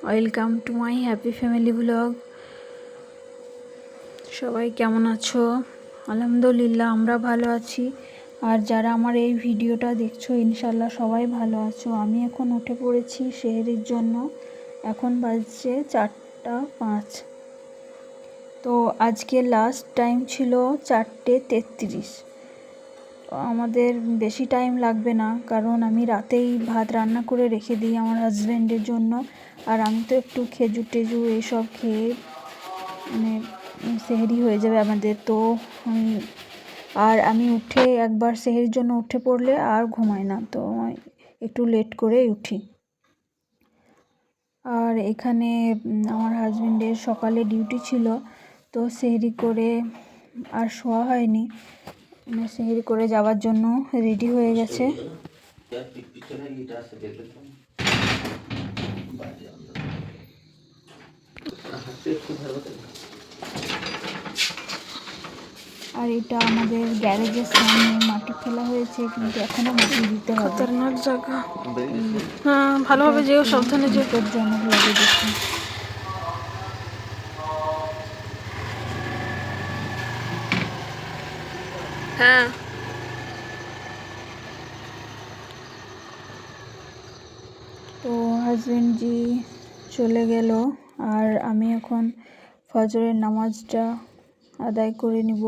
Welcome to my happy family blog. সবাই কেমন আছো? আলহামদুলিল্লাহ আমরা ভালো আছি। আর যারা আমার এই ভিডিওটা দেখছো ইনশাল্লাহ সবাই ভালো আছো। আমি এখন উঠে পড়েছি সেহরির জন্য। এখন বাজছে 4:05। তো আজকে লাস্ট টাইম ছিল 4:33। আমাদের বেশি টাইম লাগবে না, কারণ আমি রাতেই ভাত রান্না করে রেখে দিই আমার হাজব্যান্ডের জন্য। আর আমি তো একটু খেজুর টেজুর এইসব খেয়ে মানে সেহরি হয়ে যাবে আমাদের। তো আমি উঠে একবার সেহরির জন্য উঠে পড়লে আর ঘুমাই না, তো একটু লেট করে উঠি। আর এখানে আমার হাজব্যান্ডের সকালে ডিউটি ছিল, তো সেহরি করে আর শোয়া হয়নি। সেহরি করে যাওয়ার জন্য রেডি হয়ে গেছে। আর এটা আমাদের গ্যারেজের সামনে মাটি ফেলা হয়েছে, কিন্তু এখনো মাটি দিতে হবে। খতরনাক জায়গা। হ্যাঁ, ভালোভাবে যেও, সাবধানে যেও। বিপজ্জনক লাগে দেখি। হ্যাঁ, তো হাজবেন্ডজি চলে গেল, আর আমি এখন ফজরের নামাজটা আদায় করে নিব।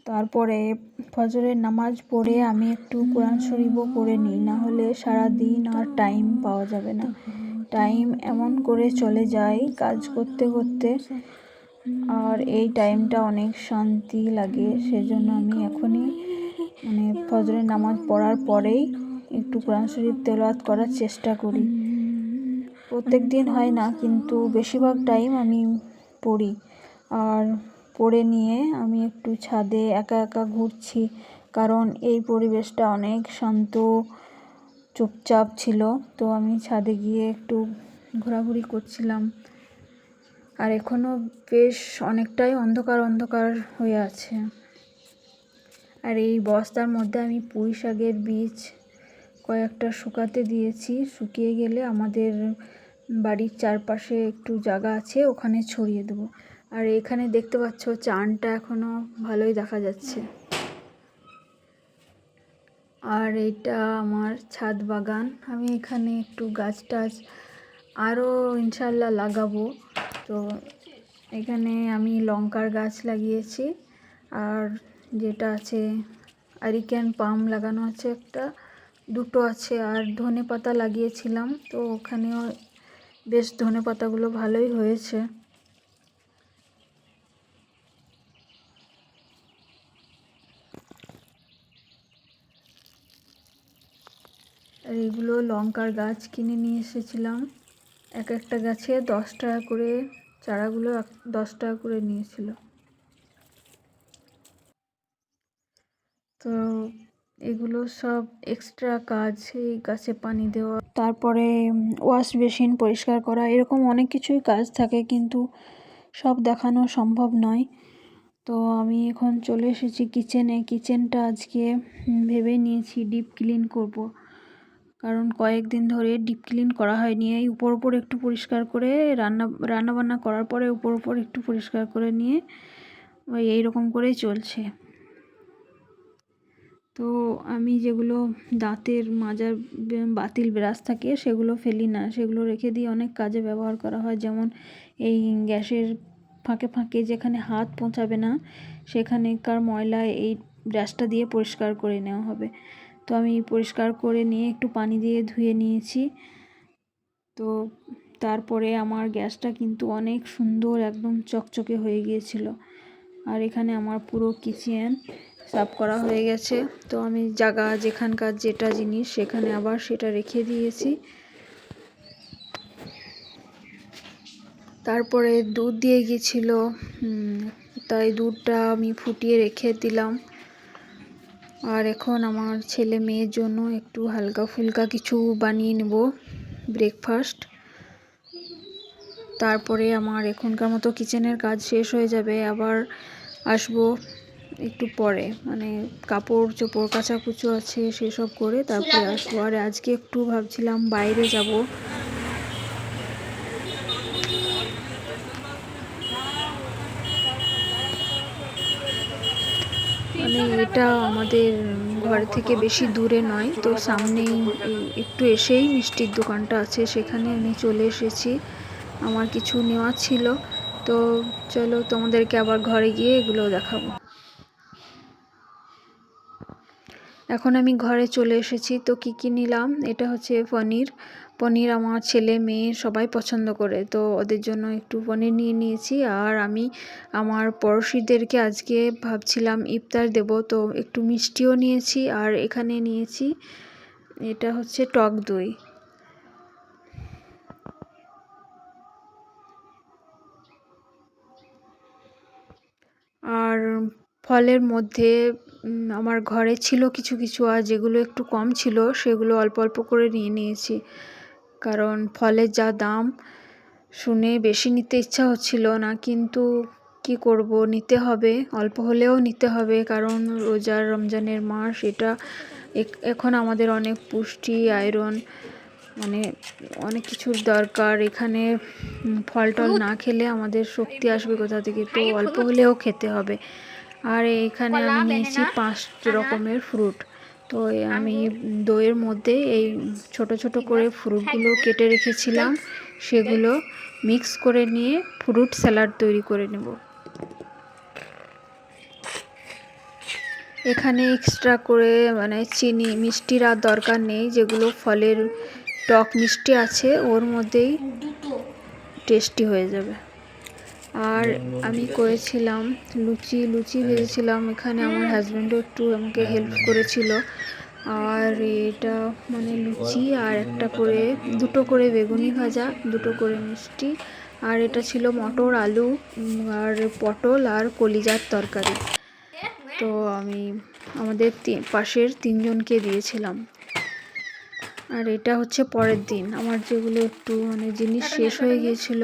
তারপরে ফজরের নামাজ পড়ে আমি একটু কোরআন শরীফও পড়ে নিই, না হলে সারাদিন আর টাইম পাওয়া যাবে না। টাইম এমন করে চলে যায় কাজ করতে করতে, আর এই টাইমটা অনেক শান্তি লাগে। সেজন্য আমি এখনই ফজরের নামাজ পড়ার পরেই একটু কোরআন শরীফ তেলাওয়াত করার চেষ্টা করি। প্রত্যেক দিন হয় না, কিন্তু বেশিরভাগ টাইম আমি পড়ি। আর পড়ে নিয়ে আমি একটু ছাদে একা একা ঘুরছি, কারণ এই পরিবেশটা অনেক শান্ত চুপচাপ ছিল। তো আমি ছাদে গিয়ে একটু ঘোরাঘুরি করছিলাম। আর এখনও বেশ অনেকটাই অন্ধকার হয়ে আছে। আর এই বস্তার মধ্যে আমি পুঁই শাকের বীজ কয়েকটা শুকাতে দিয়েছি। শুকিয়ে গেলে আমাদের বাড়ির চারপাশে একটু জায়গা আছে, ওখানে ছড়িয়ে দেবো। আর এখানে দেখতে পাচ্ছ চানটা এখনো ভালোই দেখা যাচ্ছে। আর এটা আমার ছাদ বাগান। আমি এখানে একটু গাছ টাছ আরও ইনশাল্লাহ লাগাবো। তো এখানে আমি লঙ্কার গাছ লাগিয়েছি, আর যেটা আছে আরিকেন পাম লাগানো আছে, দুটো আছে। আর ধনে পাতা লাগিয়েছিলাম, তো ওখানেও বেশ ধনে পাতাগুলো ভালোই হয়েছে। আর এগুলো লঙ্কার গাছ কিনে নিয়ে এসেছিলাম। এক একটা গাছে 10 টাকা করে, চারাগুলো 10 টাকা করে নিয়েছিল। তো এগুলো সব এক্সট্রা কাজ, এই গাছে পানি দেওয়া, তারপরে ওয়াশ বেসিন পরিষ্কার করা, এরকম অনেক কিছুই কাজ থাকে, কিন্তু সব দেখানো সম্ভব নয়। তো আমি এখন চলে এসেছি কিচেনে। কিচেনটা আজকে ভেবে নিয়েছি ডিপ ক্লিন করব, কারণ কয়েকদিন ধরে ডিপ ক্লিন করা হয়নি। এই উপর একটু পরিষ্কার করে রান্না বান্না করার পরে উপর একটু পরিষ্কার করে নিয়ে এইরকম করেই চলছে। তো আমি যেগুলো দাঁতের মাজার বাতিল ব্রাশ থাকে সেগুলো ফেলি না, সেগুলো রেখে দিয়ে অনেক কাজে ব্যবহার করা হয়। যেমন এই গ্যাসের ফাঁকে যেখানে হাত পৌঁছাবে না সেখানেকার ময়লা এই ব্রাশটা দিয়ে পরিষ্কার করে নেওয়া হবে। তো আমি পরিষ্কার করে নিয়ে একটু পানি দিয়ে ধুয়ে নিয়েছি। তো তারপরে আমার গ্যাসটা কিন্তু অনেক সুন্দর একদম চকচকে হয়ে গিয়েছিল। আর এখানে আমার পুরো কিচেন সাফ করা হয়ে গেছে। তো আমি জায়গা যেখানকার যেটা জিনিস সেখানে আবার সেটা রেখে দিয়েছি। তারপরে দুধ দিয়ে গিয়েছিল, তাই দুধটা আমি ফুটিয়ে রেখে দিলাম। আর এখন আমার ছেলে মেয়ের জন্য একটু হালকা ফুলকা কিছু বানিয়ে নেব ব্রেকফাস্ট। তারপরে আমার এখনকার মতো কিচেনের কাজ শেষ হয়ে যাবে। আবার আসবো একটু পরে, কাপড় চোপড় কাচাকুচো আছে সেসব করে তারপরে আসবো। আর আজকে একটু ভাবছিলাম বাইরে যাব, মানে এটা আমাদের ঘর থেকে বেশি দূরে নয়, তো সামনেই একটু এসেই মিষ্টির দোকানটা আছে, সেখানে আমি চলে এসেছি। আমার কিছু নেওয়া ছিল, তো চলো তোমাদেরকে আবার ঘরে গিয়ে এগুলো দেখাবো। এখন আমি ঘরে চলে এসেছি। তো কি নিলাম, এটা হচ্ছে পনির আমার ছেলে মেয়ে সবাই পছন্দ করে, তো ওদের জন্য একটু পনির নিয়ে নিয়েছি। আর আমি আমার পড়শিদেরকে আজকে ভাবছিলাম ইফতার দেব, তো একটু মিষ্টিও নিয়েছি। আর এখানে নিয়েছি, এটা হচ্ছে টক দই। আর ফলের মধ্যে আমার ঘরে ছিল কিছু কিছু, আর যেগুলো একটু কম ছিল সেগুলো অল্প অল্প করে নিয়ে নিয়েছি। কারণ ফলের যা দাম শুনে বেশি নিতে ইচ্ছা হচ্ছিল না, কিন্তু কি করব, নিতে হবে, অল্প হলেও নিতে হবে। কারণ রমজানের মাস, এটা এখন আমাদের অনেক পুষ্টি, আয়রন, মানে অনেক কিছুর দরকার। এখানে ফল টল না খেলে আমাদের শক্তি আসবে কোথা থেকে, তো অল্প হলেও খেতে হবে। আর এখানে আমি নিয়েছি 5 রকমের ফ্রুট। তো আমি দইয়ের মধ্যে এই ছোট ছোট করে ফ্রুটগুলো কেটে রেখেছিলাম, সেগুলো মিক্স করে নিয়ে ফ্রুট স্যালাড তৈরি করে নেব। এখানে এক্সট্রা করে মানে চিনি মিষ্টির আর দরকার নেই, যেগুলো ফলের টক মিষ্টি আছে ওর মধ্যেই টেস্টি হয়ে যাবে। আর আমি করেছিলাম লুচি ভেজেছিলাম। এখানে আমার হাজব্যান্ডও একটু আমাকে হেল্প করেছিল। আর এটা মানে লুচি, আর দুটো করে বেগুনি ভাজা, দুটো করে মিষ্টি। আর এটা ছিল মটর, আলু আর পটল আর কলিজার তরকারি। তো আমি আমাদের পাশের 3 জনকে দিয়েছিলাম। আর এটা হচ্ছে পরের দিন আমার যেগুলো একটু মানে জিনিস শেষ হয়ে গিয়েছিল,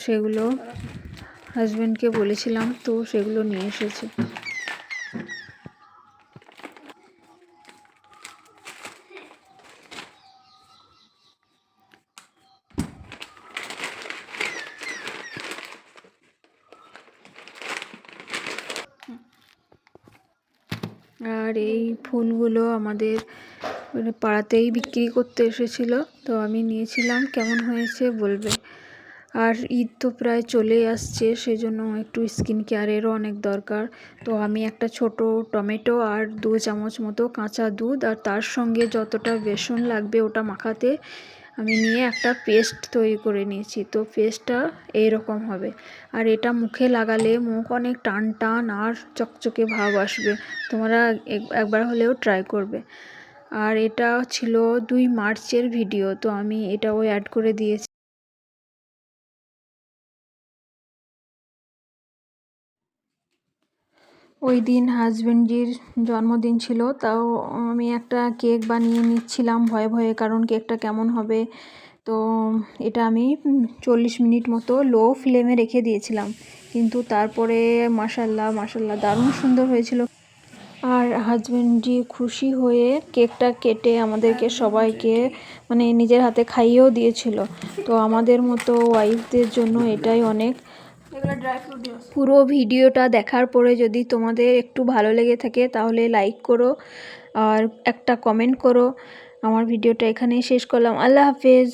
সেগুলো হাজব্যান্ডকে বলেছিলাম, তো সেগুলো নিয়ে এসেছে। আর এই ফুলগুলো আমাদের মানে পাড়াতেই বিক্রি করতে এসেছিলো, তো আমি নিয়েছিলাম। কেমন হয়েছে বলবে। আর ঈদ তো প্রায় চলেই আসছে, সেজন্য একটু স্কিন কেয়ারেরও অনেক দরকার। তো আমি একটা ছোট টমেটো আর 2 চামচ মতো কাঁচা দুধ, আর তার সঙ্গে যতটা বেসন লাগবে ওটা মাখাতে আমি নিয়ে একটা পেস্ট তৈরি করে নিয়েছি। তো পেস্টটা এইরকম হবে। আর এটা মুখে লাগালে মুখ অনেক টান টান আর চকচকে ভাব আসবে। তোমরা একবার হলেও ট্রাই করবে। আর এটা ছিল 2 মার্চের ভিডিও, তো আমি এটাও অ্যাড করে দিয়েছি। ওই দিন হাজব্যান্ডের জন্মদিন ছিল, তাও আমি একটা কেক বানিয়ে নিচ্ছিলাম ভয়ে ভয়ে, কারণ কেকটা কেমন হবে। তো এটা আমি 40 মিনিট মতো লো ফ্লেমে রেখে দিয়েছিলাম, কিন্তু তারপরে মাশাল্লাহ দারুণ সুন্দর হয়েছিল। আর হাজব্যান্ডজি খুশি হয়ে কেকটা কেটে আমাদেরকে সবাইকে মানে নিজের হাতে খাইয়েও দিয়েছিল। তো আমাদের মতো ওয়াইফদের জন্য এটাই অনেক। পুরো ভিডিওটা দেখার পরে যদি তোমাদের একটু ভালো লেগে থাকে তাহলে লাইক করো আর একটা কমেন্ট করো। আমার ভিডিওটা এখানেই শেষ করলাম। আল্লাহ হাফেজ।